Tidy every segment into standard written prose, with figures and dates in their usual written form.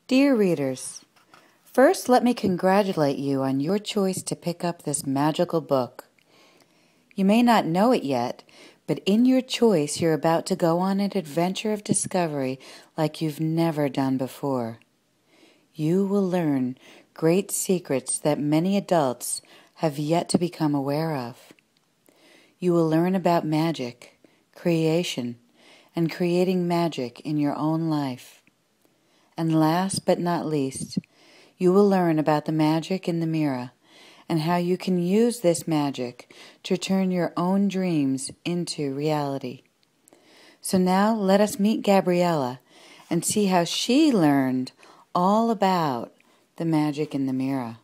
Dear readers, first let me congratulate you on your choice to pick up this magical book. You may not know it yet, but in your choice you're about to go on an adventure of discovery like you've never done before. You will learn great secrets that many adults have yet to become aware of. You will learn about magic, creation, and creating magic in your own life. And last but not least, you will learn about the magic in the mirror and how you can use this magic to turn your own dreams into reality. So now let us meet Gabriella and see how she learned all about the magic in the mirror.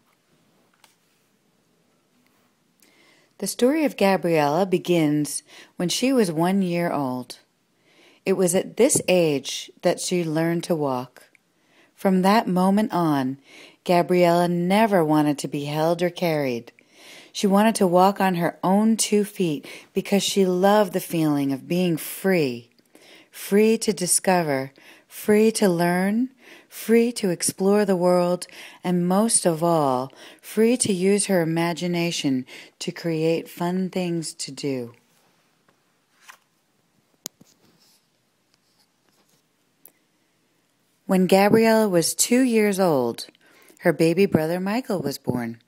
The story of Gabriella begins when she was 1 year old. It was at this age that she learned to walk. From that moment on, Gabriella never wanted to be held or carried. She wanted to walk on her own 2 feet because she loved the feeling of being free. Free to discover, free to learn, free to explore the world, and most of all, free to use her imagination to create fun things to do. When Gabriella was 2 years old, her baby brother Michael was born.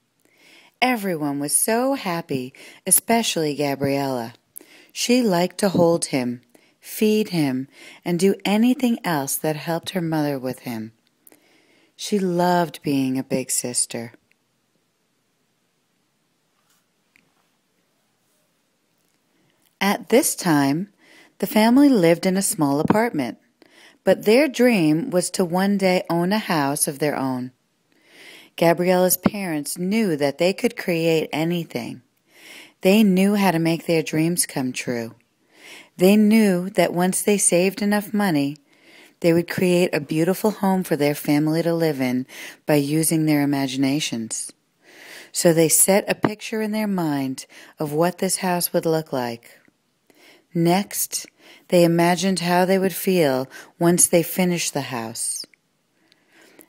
Everyone was so happy, especially Gabriella. She liked to hold him, feed him, and do anything else that helped her mother with him. She loved being a big sister. At this time, the family lived in a small apartment. But their dream was to one day own a house of their own. Gabriella's parents knew that they could create anything. They knew how to make their dreams come true. They knew that once they saved enough money, they would create a beautiful home for their family to live in by using their imaginations. So they set a picture in their mind of what this house would look like. Next, they imagined how they would feel once they finished the house.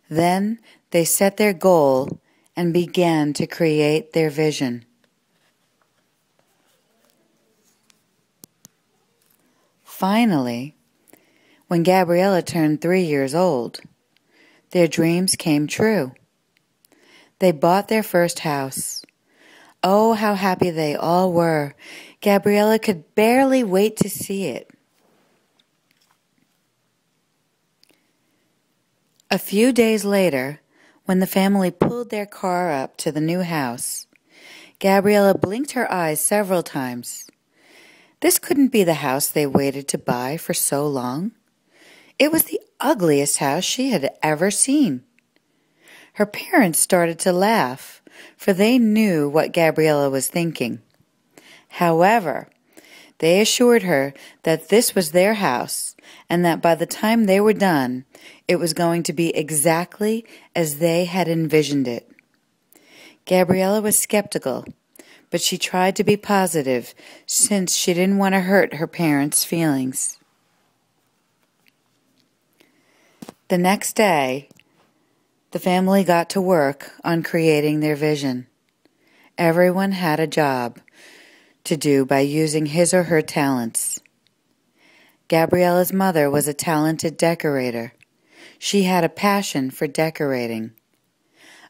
Then they set their goal and began to create their vision. Finally, when Gabriella turned 3 years old, their dreams came true. They bought their first house. Oh, how happy they all were. Gabriella could barely wait to see it. A few days later, when the family pulled their car up to the new house, Gabriella blinked her eyes several times. This couldn't be the house they waited to buy for so long. It was the ugliest house she had ever seen. Her parents started to laugh, for they knew what Gabriella was thinking. However, they assured her that this was their house and that by the time they were done, it was going to be exactly as they had envisioned it. Gabriella was skeptical, but she tried to be positive since she didn't want to hurt her parents' feelings. The next day, the family got to work on creating their vision. Everyone had a job to do by using his or her talents. Gabriella's mother was a talented decorator. She had a passion for decorating.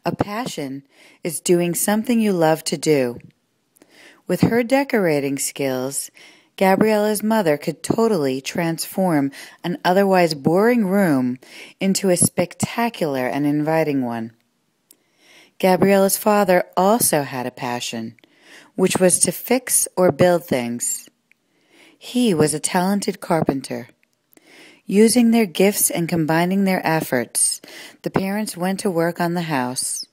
A passion is doing something you love to do. With her decorating skills, Gabriella's mother could totally transform an otherwise boring room into a spectacular and inviting one. Gabriella's father also had a passion, which was to fix or build things. He was a talented carpenter. Using their gifts and combining their efforts, the parents went to work on the house.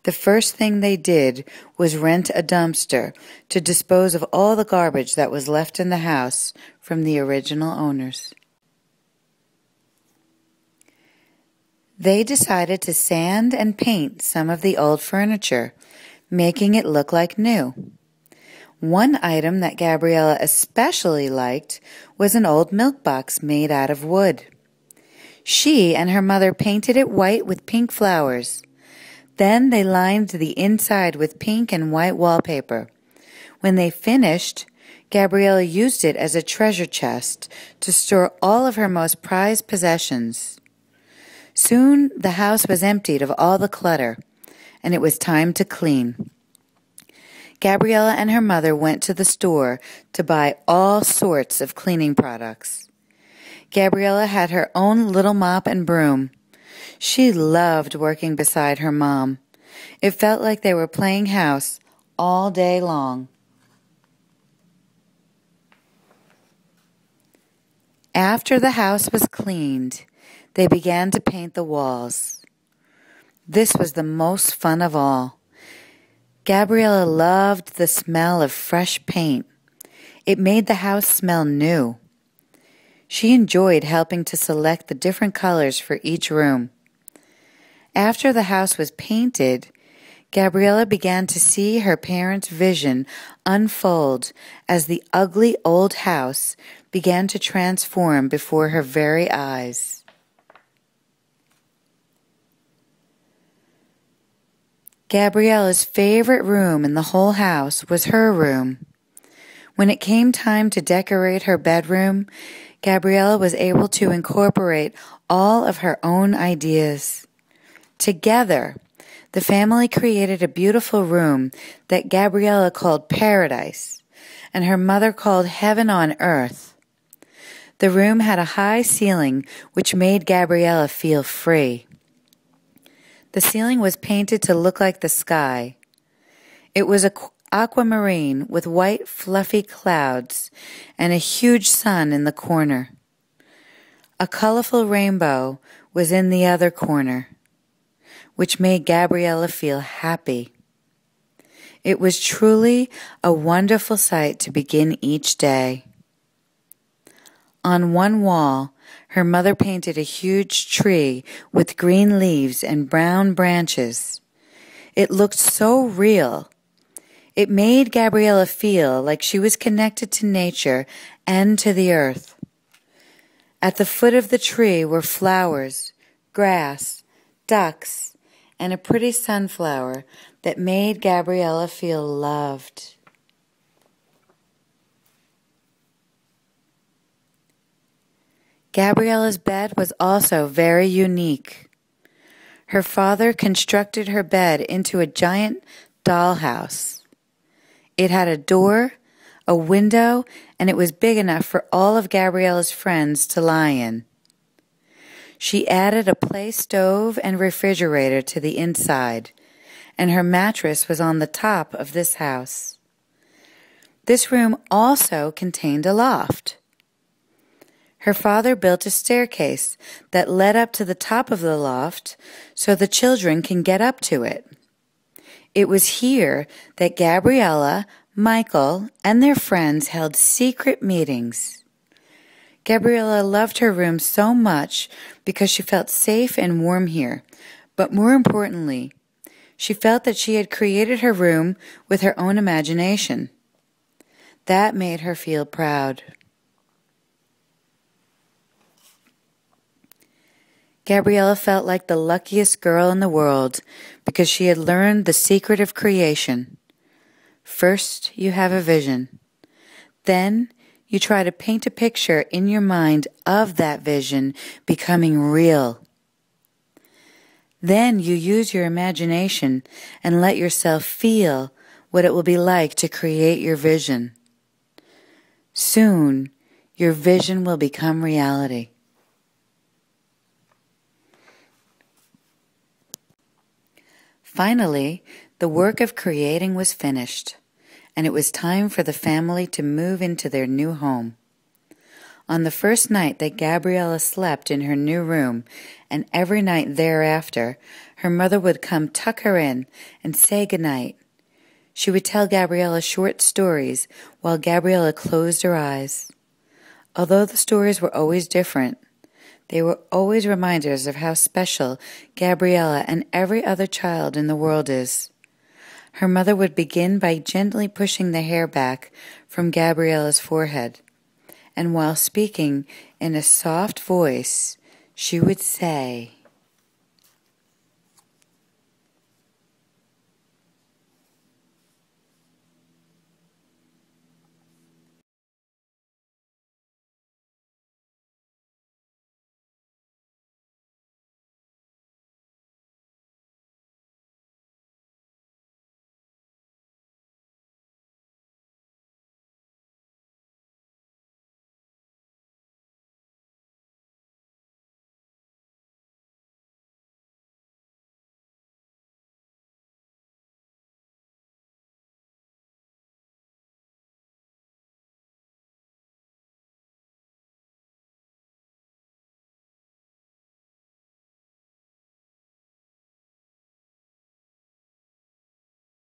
The first thing they did was rent a dumpster to dispose of all the garbage that was left in the house from the original owners. They decided to sand and paint some of the old furniture, making it look like new. One item that Gabriella especially liked was an old milk box made out of wood. She and her mother painted it white with pink flowers. Then they lined the inside with pink and white wallpaper. When they finished, Gabriella used it as a treasure chest to store all of her most prized possessions. Soon the house was emptied of all the clutter, and it was time to clean. Gabriella and her mother went to the store to buy all sorts of cleaning products. Gabriella had her own little mop and broom. She loved working beside her mom. It felt like they were playing house all day long. After the house was cleaned, they began to paint the walls. This was the most fun of all. Gabriella loved the smell of fresh paint. It made the house smell new. She enjoyed helping to select the different colors for each room. After the house was painted, Gabriella began to see her parents' vision unfold as the ugly old house began to transform before her very eyes. Gabriella's favorite room in the whole house was her room. When it came time to decorate her bedroom, Gabriella was able to incorporate all of her own ideas. Together, the family created a beautiful room that Gabriella called Paradise, and her mother called Heaven on Earth. The room had a high ceiling, which made Gabriella feel free. The ceiling was painted to look like the sky. It was aquamarine with white fluffy clouds and a huge sun in the corner. A colorful rainbow was in the other corner, which made Gabriella feel happy. It was truly a wonderful sight to begin each day. On one wall, her mother painted a huge tree with green leaves and brown branches. It looked so real. It made Gabriella feel like she was connected to nature and to the earth. At the foot of the tree were flowers, grass, ducks, and a pretty sunflower that made Gabriella feel loved. Gabriella's bed was also very unique. Her father constructed her bed into a giant dollhouse. It had a door, a window, and it was big enough for all of Gabriella's friends to lie in. She added a play stove and refrigerator to the inside, and her mattress was on the top of this house. This room also contained a loft. Her father built a staircase that led up to the top of the loft so the children can get up to it. It was here that Gabriella, Michael, and their friends held secret meetings. Gabriella loved her room so much because she felt safe and warm here, but more importantly, she felt that she had created her room with her own imagination. That made her feel proud. Gabriella felt like the luckiest girl in the world because she had learned the secret of creation. First, you have a vision. Then, you try to paint a picture in your mind of that vision becoming real. Then you use your imagination and let yourself feel what it will be like to create your vision. Soon, your vision will become reality. Finally, the work of creating was finished, and it was time for the family to move into their new home. On the first night that Gabriella slept in her new room, and every night thereafter, her mother would come tuck her in and say goodnight. She would tell Gabriella short stories while Gabriella closed her eyes. Although the stories were always different, they were always reminders of how special Gabriella and every other child in the world is. Her mother would begin by gently pushing the hair back from Gabriella's forehead, and while speaking in a soft voice, she would say,